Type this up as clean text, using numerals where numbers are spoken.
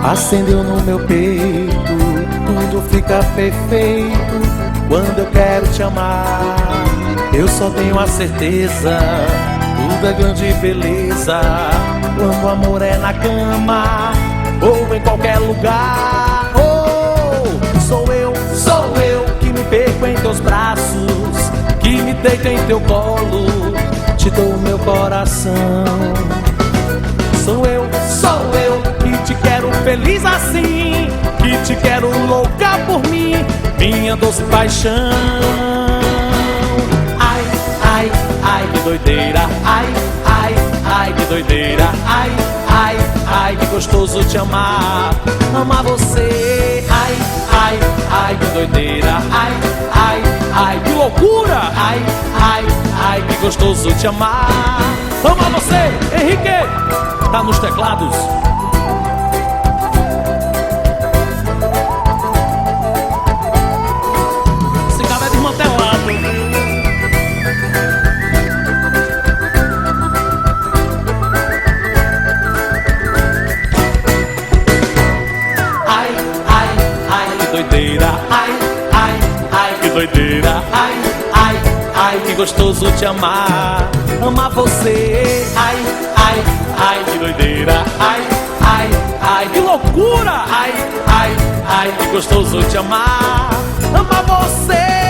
acendeu no meu peito. Tudo fica perfeito quando eu quero te amar. Eu só tenho a certeza, tudo é grande beleza quando o amor é na cama ou em qualquer lugar. Oh, sou eu que me perco em teus braços, que me deito em teu colo, te dou o meu coração. Sou eu que te quero feliz assim, que te quero louca por mim, minha doce paixão. Ai, ai, ai, que doideira. Ai, ai, ai, que doideira. Ai, ai, ai, que gostoso te amar, amar você. Ai, ai, ai, que doideira. Ai, ai, ai, que loucura. Ai, ai, ai, que gostoso te amar, amar você. Henrique tá nos teclados. Esse cara é desmantelado. Ai, ai, ai, que doideira. Ai, ai, ai, que doideira. Ai, ai, ai, que gostoso te amar, amar você. Ai, ai, ai, que doideira. Ai, ai, ai, que loucura. Ai, ai, ai, que gostoso te amar, amar você.